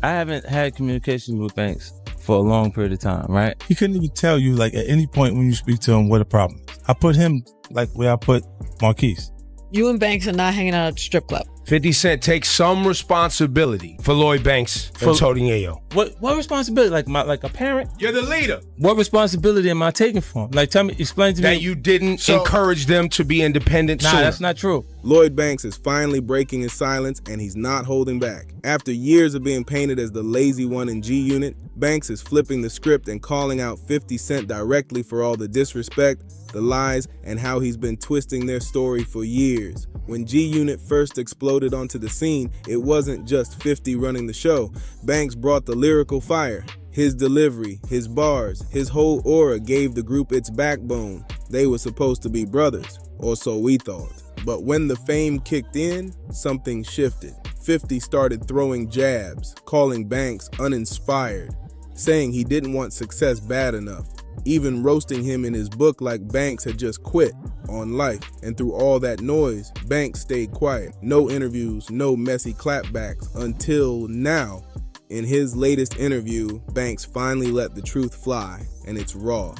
I haven't had communication with Banks for a long period of time, right? He couldn't even tell you, like, at any point when you speak to him what a problem is. I put him like where I put Marquise. You and Banks are not hanging out at the strip club. 50 Cent takes some responsibility for Lloyd Banks and Tony Ayo. What responsibility? Like a parent? You're the leader. What responsibility am I taking for him? Like, explain to me. That you didn't encourage them to be independent sooner. That's not true. Lloyd Banks is finally breaking his silence, and he's not holding back. After years of being painted as the lazy one in G Unit, Banks is flipping the script and calling out 50 Cent directly for all the disrespect, the lies, and how he's been twisting their story for years. When G Unit first exploded onto the scene, it wasn't just 50 running the show. Banks brought the lyrical fire. His delivery, his bars, his whole aura gave the group its backbone. They were supposed to be brothers, or so we thought. But when the fame kicked in, something shifted. 50 started throwing jabs, calling Banks uninspired, saying he didn't want success bad enough, even roasting him in his book like Banks had just quit on life. And through all that noise, Banks stayed quiet. No interviews, no messy clapbacks, until now. In his latest interview, Banks finally let the truth fly, and it's raw.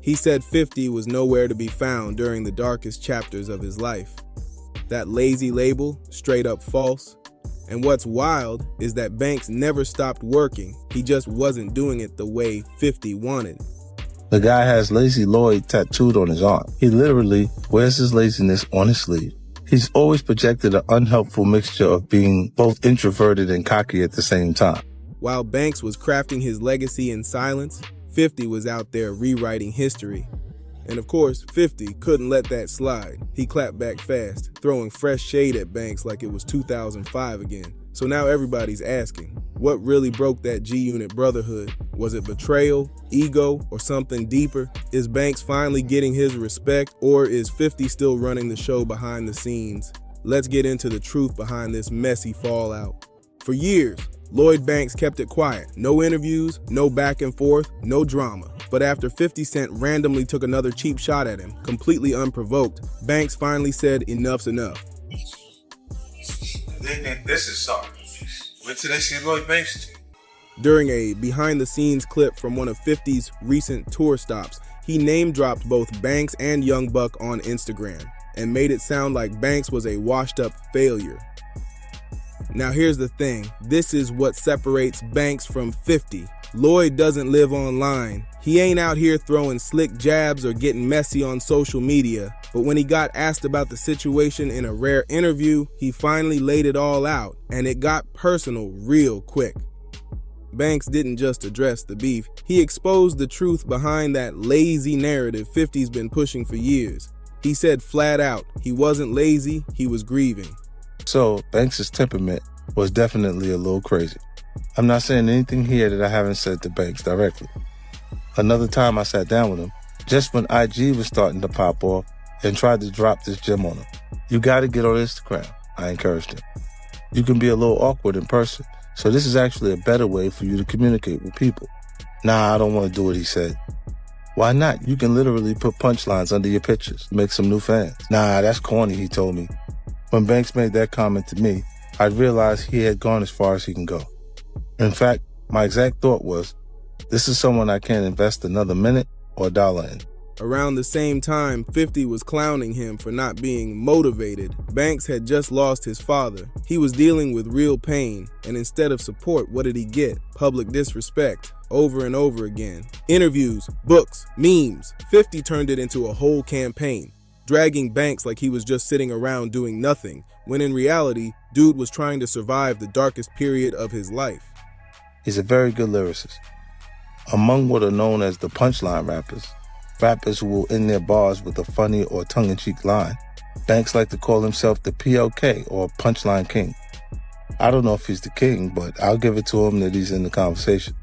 He said 50 was nowhere to be found during the darkest chapters of his life. That lazy label, straight up false. And what's wild is that Banks never stopped working. He just wasn't doing it the way 50 wanted. The guy has Lazy Lloyd tattooed on his arm. He literally wears his laziness on his sleeve. He's always projected an unhelpful mixture of being both introverted and cocky at the same time. While Banks was crafting his legacy in silence, 50 was out there rewriting history. And of course, 50 couldn't let that slide. He clapped back fast, throwing fresh shade at Banks like it was 2005 again. So now everybody's asking, what really broke that G-Unit brotherhood? Was it betrayal, ego, or something deeper? Is Banks finally getting his respect, or is 50 still running the show behind the scenes? Let's get into the truth behind this messy fallout. For years, Lloyd Banks kept it quiet. No interviews, no back and forth, no drama. But after 50 Cent randomly took another cheap shot at him, completely unprovoked, Banks finally said enough's enough. This is something. Wait till they see Lloyd Banks. During a behind-the-scenes clip from one of 50's recent tour stops, he name-dropped both Banks and Young Buck on Instagram and made it sound like Banks was a washed-up failure. Now here's the thing, this is what separates Banks from 50. Lloyd doesn't live online. He ain't out here throwing slick jabs or getting messy on social media. But when he got asked about the situation in a rare interview, he finally laid it all out, and it got personal real quick. Banks didn't just address the beef, he exposed the truth behind that lazy narrative 50's been pushing for years. He said flat out, he wasn't lazy, he was grieving. So, Banks' temperament was definitely a little crazy. I'm not saying anything here that I haven't said to Banks directly. Another time I sat down with him, just when IG was starting to pop off, and tried to drop this gem on him. You gotta get on Instagram, I encouraged him. You can be a little awkward in person, so this is actually a better way for you to communicate with people. Nah, I don't want to do it, he said. Why not? You can literally put punchlines under your pictures, make some new fans. Nah, that's corny, he told me. When Banks made that comment to me, I realized he had gone as far as he can go. In fact, my exact thought was, this is someone I can't invest another minute or dollar in. Around the same time 50 was clowning him for not being motivated, Banks had just lost his father. He was dealing with real pain, and instead of support, what did he get? Public disrespect, over and over again. Interviews, books, memes. 50 turned it into a whole campaign, dragging Banks like he was just sitting around doing nothing, when in reality, dude was trying to survive the darkest period of his life. He's a very good lyricist. Among what are known as the punchline rappers who will end their bars with a funny or tongue-in-cheek line, Banks like to call himself the PLK, or Punchline King. I don't know if he's the king, but I'll give it to him that he's in the conversation.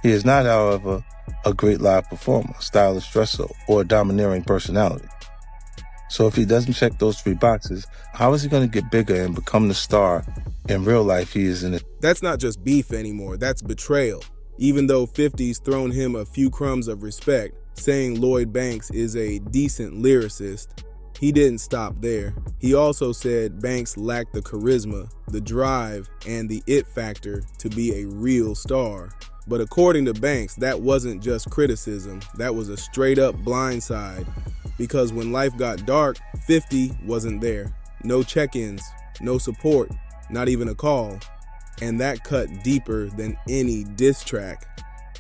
He is not, however, a great live performer, stylish dresser, or a domineering personality. So if he doesn't check those three boxes, how is he going to get bigger and become the star in real life he is in it? That's not just beef anymore, that's betrayal. Even though 50's thrown him a few crumbs of respect, saying Lloyd Banks is a decent lyricist, he didn't stop there. He also said Banks lacked the charisma, the drive, and the it factor to be a real star. But according to Banks, that wasn't just criticism, that was a straight up blindside. Because when life got dark, 50 wasn't there. No check-ins, no support, not even a call. And that cut deeper than any diss track.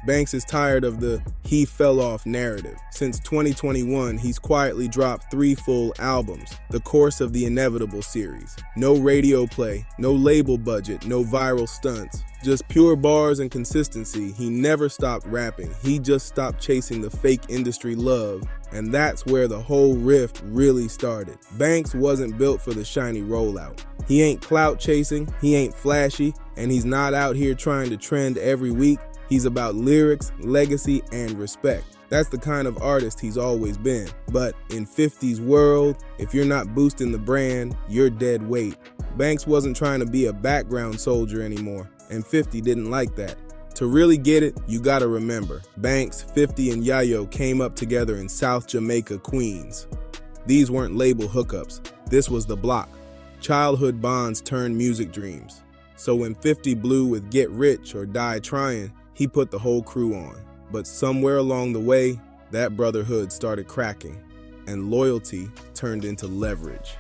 Banks is tired of the he fell off narrative. Since 2021, he's quietly dropped 3 full albums, the Course of the Inevitable series. No radio play, no label budget, no viral stunts. Just pure bars and consistency. He never stopped rapping. He just stopped chasing the fake industry love. And that's where the whole rift really started. Banks wasn't built for the shiny rollout. He ain't clout chasing, he ain't flashy, and he's not out here trying to trend every week. He's about lyrics, legacy, and respect. That's the kind of artist he's always been. But in 50's world, if you're not boosting the brand, you're dead weight. Banks wasn't trying to be a background soldier anymore, and 50 didn't like that. To really get it, you gotta remember, Banks, 50, and Yayo came up together in South Jamaica, Queens. These weren't label hookups. This was the block. Childhood bonds turned music dreams. So when 50 blew with Get Rich or Die Trying, he put the whole crew on. But somewhere along the way, that brotherhood started cracking, and loyalty turned into leverage.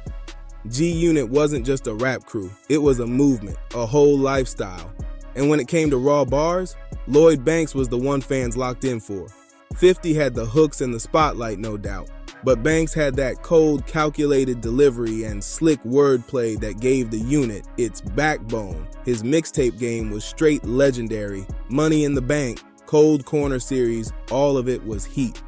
G-Unit wasn't just a rap crew, it was a movement, a whole lifestyle. And when it came to raw bars, Lloyd Banks was the one fans locked in for. 50 had the hooks and the spotlight, no doubt. But Banks had that cold, calculated delivery and slick wordplay that gave the unit its backbone. His mixtape game was straight legendary. Money in the Bank, Cold Corner series, all of it was heat.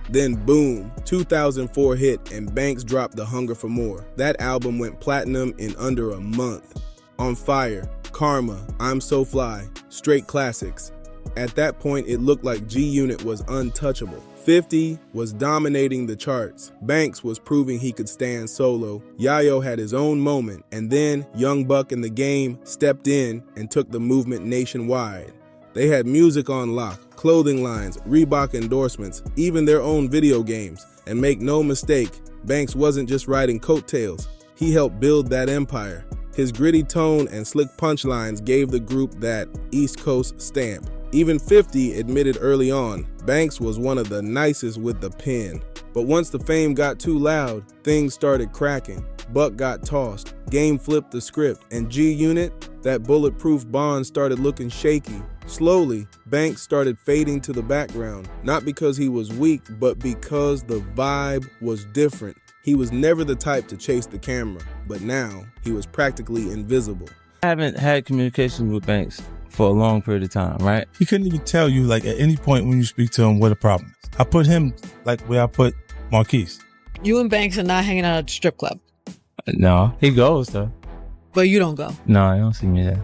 Then boom, 2004 hit and Banks dropped The Hunger for More. That album went platinum in under a month. On Fire, Karma, I'm So Fly, straight classics. At that point, it looked like G-Unit was untouchable. 50 was dominating the charts. Banks was proving he could stand solo. Yayo had his own moment, and then Young Buck and The Game stepped in and took the movement nationwide. They had music on lock, clothing lines, Reebok endorsements, even their own video games. And make no mistake, Banks wasn't just riding coattails. He helped build that empire. His gritty tone and slick punchlines gave the group that East Coast stamp. Even 50 admitted early on, Banks was one of the nicest with the pen. But once the fame got too loud, things started cracking. Buck got tossed, Game flipped the script, and G-Unit, that bulletproof bond started looking shaky. Slowly, Banks started fading to the background, not because he was weak, but because the vibe was different. He was never the type to chase the camera, but now he was practically invisible. I haven't had communication with Banks for a long period of time, right? He couldn't even tell you, like, at any point when you speak to him what the problem is. I put him, like, where I put Marquise. You and Banks are not hanging out at the strip club, No, he goes though. but you don't go. No, I don't see me there.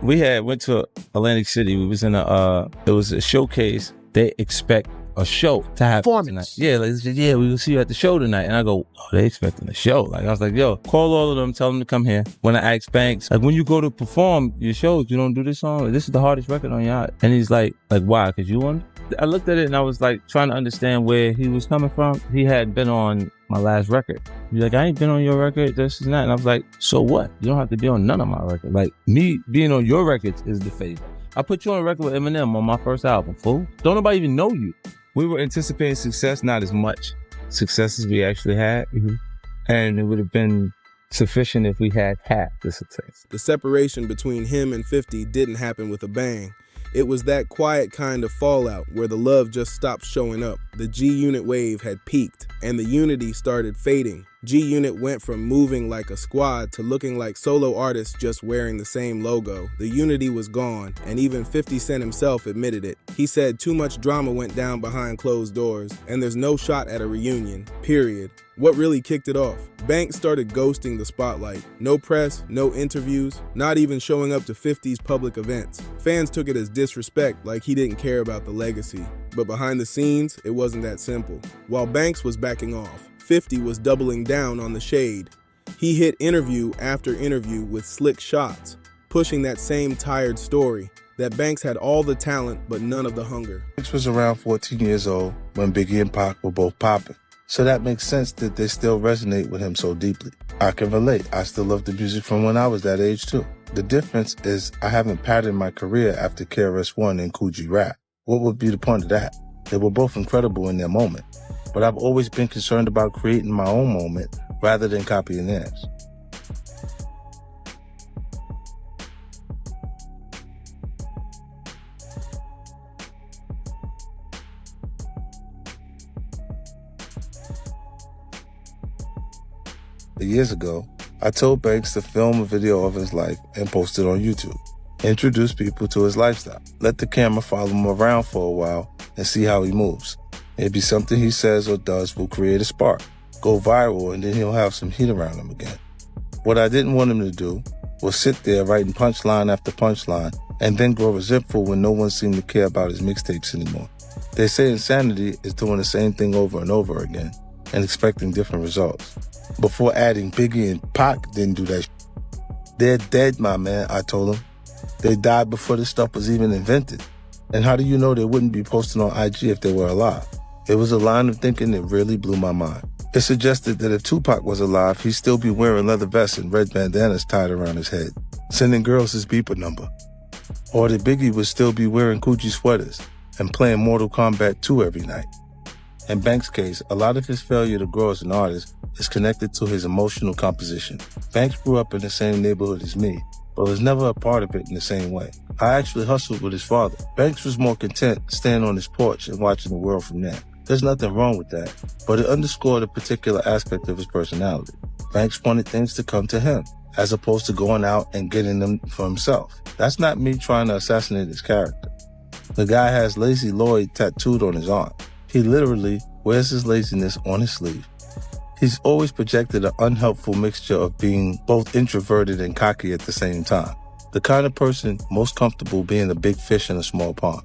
We went to Atlantic City. We was in it was a showcase. They expect a show to happen Performance. tonight. Yeah, like, they said, yeah, we will see you at the show tonight. And I go, oh, they expecting a show. Like, I was like, yo, call all of them, tell them to come here. When I asked Banks, like, when you go to perform your shows, you don't do this song? Like, this is the hardest record on your. And he's like, why? Because you won? I looked at it and I was like trying to understand where he was coming from. He had been on my last record. He's like, I ain't been on your record, this and that. And I was like, so what? You don't have to be on none of my records. Like, me being on your records is the favor. I put you on a record with Eminem on my first album, fool. Don't nobody even know you. We were anticipating success, not as much success as we actually had. Mm-hmm. And it would have been sufficient if we had half the success. The separation between him and 50 didn't happen with a bang. It was that quiet kind of fallout where the love just stopped showing up. The G-Unit wave had peaked, and the unity started fading. G-Unit went from moving like a squad to looking like solo artists just wearing the same logo. The unity was gone, and even 50 Cent himself admitted it. He said too much drama went down behind closed doors, and there's no shot at a reunion, period. What really kicked it off? Banks started ghosting the spotlight. No press, no interviews, not even showing up to 50's public events. Fans took it as disrespect, like he didn't care about the legacy. But behind the scenes, it wasn't that simple. While Banks was backing off, 50 was doubling down on the shade. He hit interview after interview with slick shots, pushing that same tired story, that Banks had all the talent but none of the hunger. Banks was around 14 years old when Biggie and Pac were both popping. So that makes sense that they still resonate with him so deeply. I can relate. I still love the music from when I was that age too. The difference is I haven't patterned my career after KRS-One and Coogee Rap. What would be the point of that? They were both incredible in their moment. But I've always been concerned about creating my own moment rather than copying theirs. Years ago, I told Banks to film a video of his life and post it on YouTube. Introduce people to his lifestyle. Let the camera follow him around for a while and see how he moves. Maybe something he says or does will create a spark, go viral, and then he'll have some heat around him again. What I didn't want him to do was sit there writing punchline after punchline and then grow resentful when no one seemed to care about his mixtapes anymore. They say insanity is doing the same thing over and over again and expecting different results. Before adding Biggie and Pac didn't do that. They're dead, my man, I told him. They died before this stuff was even invented. And how do you know they wouldn't be posting on IG if they were alive? It was a line of thinking that really blew my mind. It suggested that if Tupac was alive, he'd still be wearing leather vests and red bandanas tied around his head, sending girls his beeper number. Or that Biggie would still be wearing Gucci sweaters and playing Mortal Kombat 2 every night. In Banks' case, a lot of his failure to grow as an artist is connected to his emotional composition. Banks grew up in the same neighborhood as me, but was never a part of it in the same way. I actually hustled with his father. Banks was more content staying on his porch and watching the world from there. There's nothing wrong with that, but it underscored a particular aspect of his personality. Banks wanted things to come to him, as opposed to going out and getting them for himself. That's not me trying to assassinate his character. The guy has Lazy Lloyd tattooed on his arm. He literally wears his laziness on his sleeve. He's always projected an unhelpful mixture of being both introverted and cocky at the same time. The kind of person most comfortable being a big fish in a small pond.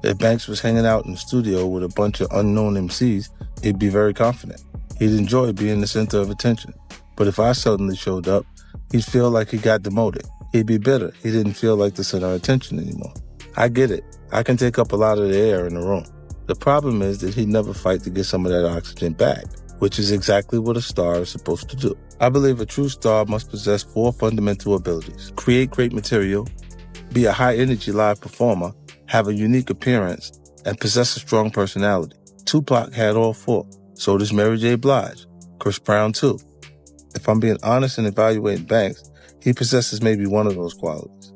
If Banks was hanging out in the studio with a bunch of unknown MCs, he'd be very confident. He'd enjoy being the center of attention. But if I suddenly showed up, he'd feel like he got demoted. He'd be bitter. He didn't feel like the center of attention anymore. I get it. I can take up a lot of the air in the room. The problem is that he'd never fight to get some of that oxygen back, which is exactly what a star is supposed to do. I believe a true star must possess 4 fundamental abilities: create great material, be a high-energy live performer, have a unique appearance, and possess a strong personality. Tupac had all 4. So does Mary J. Blige. Chris Brown too. If I'm being honest in evaluating Banks, he possesses maybe one of those qualities.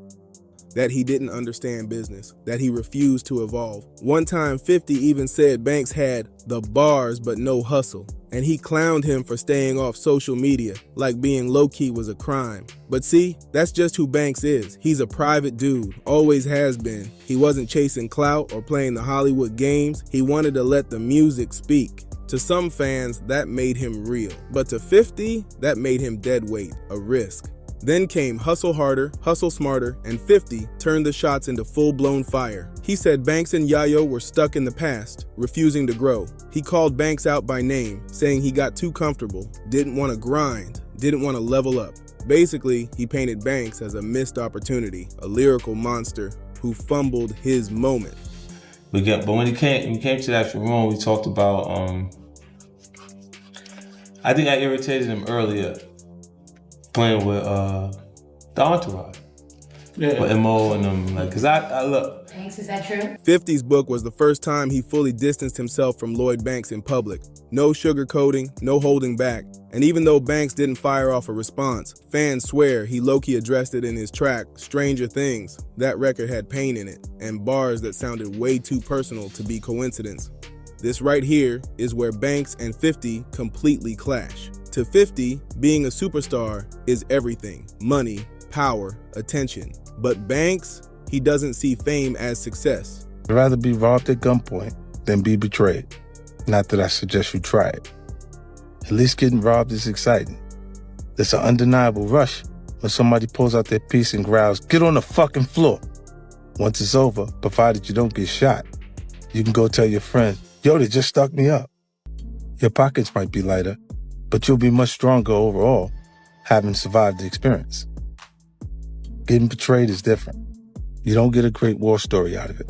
That he didn't understand business, that he refused to evolve. One time 50 even said Banks had the bars but no hustle, and he clowned him for staying off social media, like being low-key was a crime. But see, that's just who Banks is. He's a private dude, always has been. He wasn't chasing clout or playing the Hollywood games. He wanted to let the music speak. To some fans, that made him real. But to 50, that made him deadweight, a risk. Then came Hustle Harder, Hustle Smarter, and 50 turned the shots into full-blown fire. He said Banks and Yayo were stuck in the past, refusing to grow. He called Banks out by name, saying he got too comfortable, didn't want to grind, didn't want to level up. Basically, he painted Banks as a missed opportunity, a lyrical monster who fumbled his moment. But when he came to that room, we talked about, I think I irritated him earlier, playing with the Entourage. Yeah. With MO and them, like, cause I look. Banks, is that true? 50's book was the first time he fully distanced himself from Lloyd Banks in public. No sugarcoating, no holding back. And even though Banks didn't fire off a response, fans swear he low-key addressed it in his track, Stranger Things. That record had pain in it, and bars that sounded way too personal to be coincidence. This right here is where Banks and 50 completely clash. To 50, being a superstar is everything: money, power, attention. But Banks, he doesn't see fame as success. I'd rather be robbed at gunpoint than be betrayed. Not that I suggest you try it. At least getting robbed is exciting. There's an undeniable rush when somebody pulls out their piece and growls, "Get on the fucking floor." Once it's over, provided you don't get shot, you can go tell your friend, "Yo, they just stuck me up." Your pockets might be lighter, but you'll be much stronger overall, having survived the experience. Getting betrayed is different. You don't get a great war story out of it.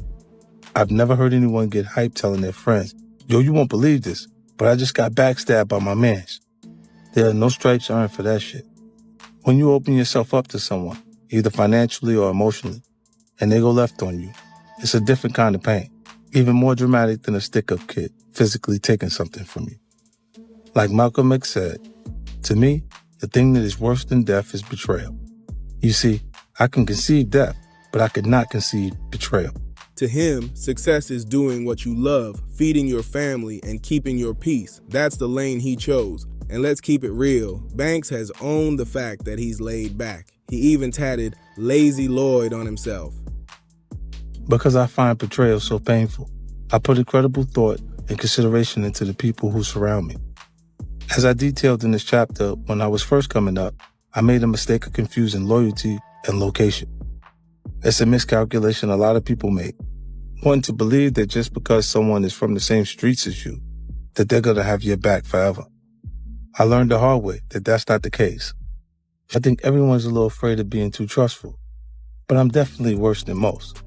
I've never heard anyone get hyped telling their friends, "Yo, you won't believe this. but I just got backstabbed by my mans. There are no stripes earned for that shit. When you open yourself up to someone, either financially or emotionally, and they go left on you, it's a different kind of pain, even more dramatic than a stick-up kid physically taking something from you. Like Malcolm X said, to me, the thing that is worse than death is betrayal. You see, I can conceive death, but I could not conceive betrayal. To him, success is doing what you love, feeding your family, and keeping your peace. That's the lane he chose. And let's keep it real, Banks has owned the fact that he's laid back. He even tatted Lazy Lloyd on himself. Because I find betrayal so painful, I put incredible thought and consideration into the people who surround me. As I detailed in this chapter, when I was first coming up, I made a mistake of confusing loyalty and location. It's a miscalculation a lot of people make, wanting to believe that just because someone is from the same streets as you, that they're going to have your back forever. I learned the hard way that that's not the case. I think everyone's a little afraid of being too trustful, but I'm definitely worse than most.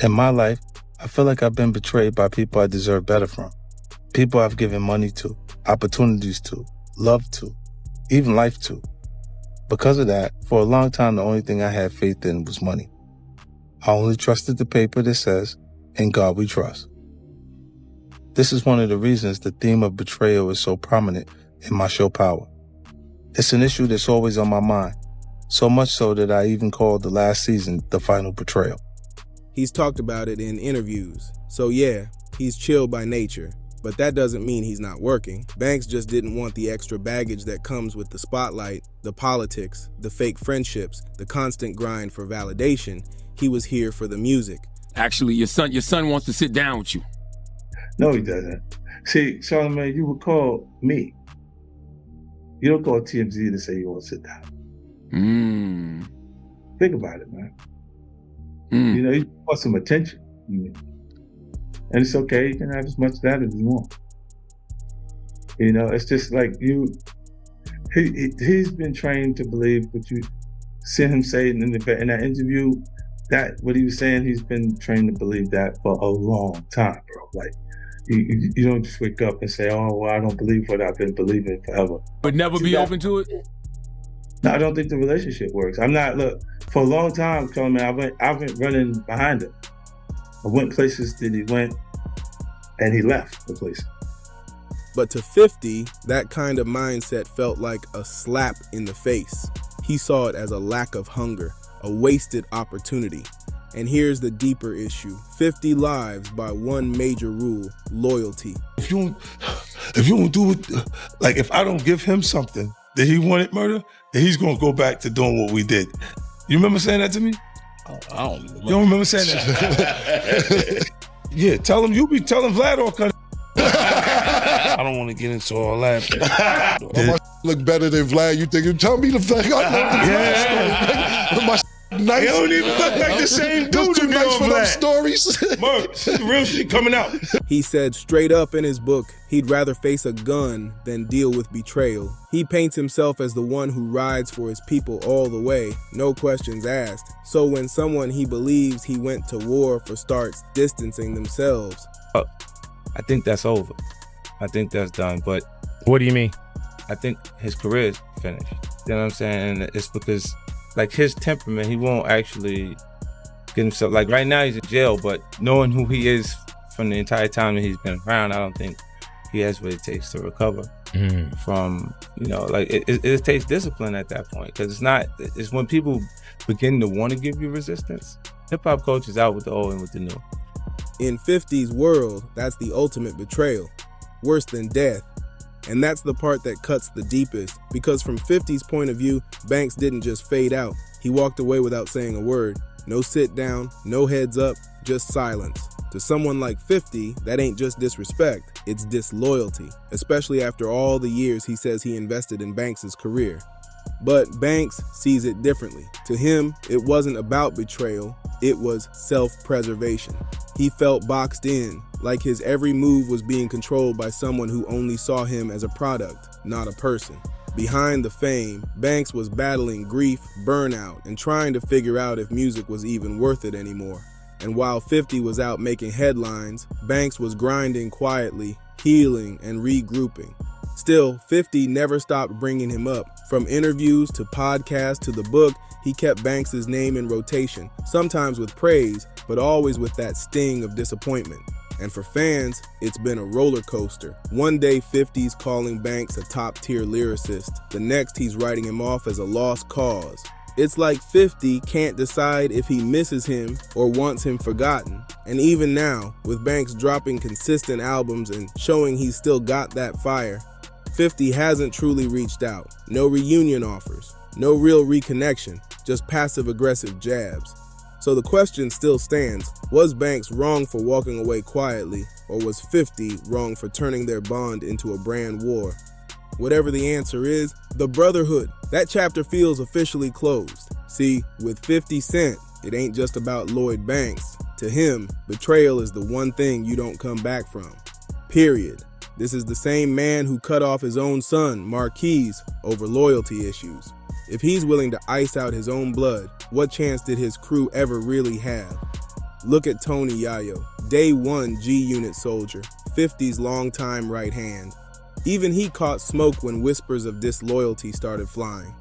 In my life, I feel like I've been betrayed by people I deserve better from, people I've given money to, opportunities to, love to, even life to. Because of that, for a long time, the only thing I had faith in was money. I only trusted the paper that says, "In God we trust." This is one of the reasons the theme of betrayal is so prominent in my show Power. It's an issue that's always on my mind, so much so that I even called the last season The Final Betrayal. He's talked about it in interviews. So yeah, he's chill by nature. But that doesn't mean he's not working. Banks just didn't want the extra baggage that comes with the spotlight, the politics, the fake friendships, the constant grind for validation. He was here for the music. Actually, your son wants to sit down with you. No, he doesn't. See, Charlamagne, you would call me. You don't call TMZ to say you want to sit down. Think about it, man. You know, you want some attention. And it's okay, you can have as much of that as you want. You know, it's just like he's been trained to believe what you see him say in that interview, that what he was saying, he's been trained to believe that for a long time, bro. Like, you don't just wake up and say, "Oh, well, I don't believe what I've been believing forever." But never be open to it? No, I don't think the relationship works. Look, for a long time, Charlamagne, I went running behind him. I went places that he went, and he left the place. But to 50, that kind of mindset felt like a slap in the face. He saw it as a lack of hunger, a wasted opportunity. And here's the deeper issue. 50 lives by one major rule: loyalty. If you don't do it, like if I don't give him something that he wanted murder, then he's gonna go back to doing what we did. You remember saying that to me? I don't remember. You don't remember saying that? Yeah, tell him you be telling Vlad all kind of I don't want to get into all that. My look better than Vlad. You think you tell me the thing? My nice. He don't even look like the same dude to me on for them Vlad. stories. Mark, real shit coming out. He said straight up in his book, he'd rather face a gun than deal with betrayal. He paints himself as the one who rides for his people all the way, no questions asked. So when someone he believes he went to war for starts distancing themselves. I think that's over. I think that's done. But What do you mean? I think his career is finished. You know what I'm saying? And it's because, like, his temperament, he won't actually get himself, like, right now he's in jail, but knowing who he is from the entire time that he's been around, I don't think he has what it takes to recover from, you know, like, it takes discipline at that point, because it's when people begin to want to give you resistance. Hip-hop culture is out with the old and with the new. In 50's world, that's the ultimate betrayal, worse than death. And that's the part that cuts the deepest, because from 50's point of view, Banks didn't just fade out. He walked away without saying a word. No sit down, no heads up, just silence. To someone like 50, that ain't just disrespect, it's disloyalty, especially after all the years he says he invested in Banks' career. But Banks sees it differently. To him, it wasn't about betrayal, it was self-preservation. He felt boxed in, like his every move was being controlled by someone who only saw him as a product, not a person. Behind the fame, Banks was battling grief, burnout, and trying to figure out if music was even worth it anymore. And while 50 was out making headlines, Banks was grinding quietly, healing, and regrouping. Still, 50 never stopped bringing him up. From interviews to podcasts to the book, he kept Banks' name in rotation, sometimes with praise, but always with that sting of disappointment. And for fans, it's been a roller coaster. One day 50's calling Banks a top-tier lyricist. The next he's writing him off as a lost cause. It's like 50 can't decide if he misses him or wants him forgotten. And even now, with Banks dropping consistent albums and showing he's still got that fire, 50 hasn't truly reached out. No reunion offers, no real reconnection, just passive-aggressive jabs. So the question still stands, was Banks wrong for walking away quietly, or was 50 wrong for turning their bond into a brand war? Whatever the answer is, the brotherhood, that chapter feels officially closed. See, with 50 Cent, it ain't just about Lloyd Banks. To him, betrayal is the one thing you don't come back from. Period. This is the same man who cut off his own son, Marquise, over loyalty issues. If he's willing to ice out his own blood, what chance did his crew ever really have? Look at Tony Yayo, day one G-Unit soldier, 50's longtime right hand. Even he caught smoke when whispers of disloyalty started flying.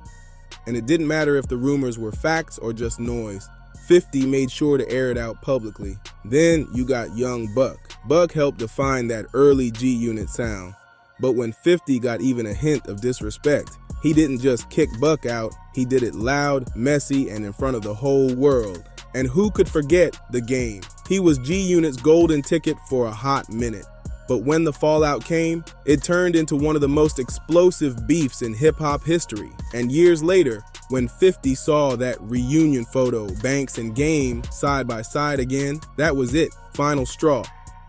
And it didn't matter if the rumors were facts or just noise. 50 made sure to air it out publicly. Then you got young Buck. Buck helped define that early G-Unit sound. But when 50 got even a hint of disrespect, he didn't just kick Buck out, he did it loud, messy, and in front of the whole world. And who could forget the game? He was G-Unit's golden ticket for a hot minute. But when the fallout came, it turned into one of the most explosive beefs in hip-hop history. And years later, when 50 saw that reunion photo, Banks and Game side by side again, that was it, final straw.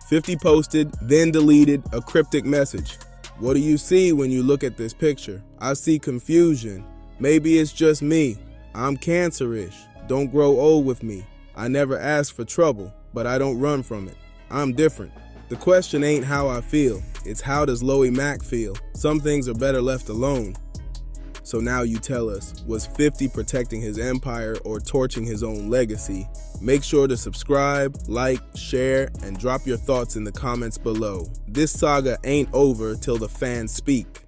50 posted, then deleted a cryptic message. What do you see when you look at this picture? I see confusion. Maybe it's just me. I'm cancerish. Don't grow old with me. I never ask for trouble, but I don't run from it. I'm different. The question ain't how I feel. It's how does Loey Mac feel? Some things are better left alone. So now you tell us, was 50 protecting his empire or torching his own legacy? Make sure to subscribe, like, share, and drop your thoughts in the comments below. This saga ain't over till the fans speak.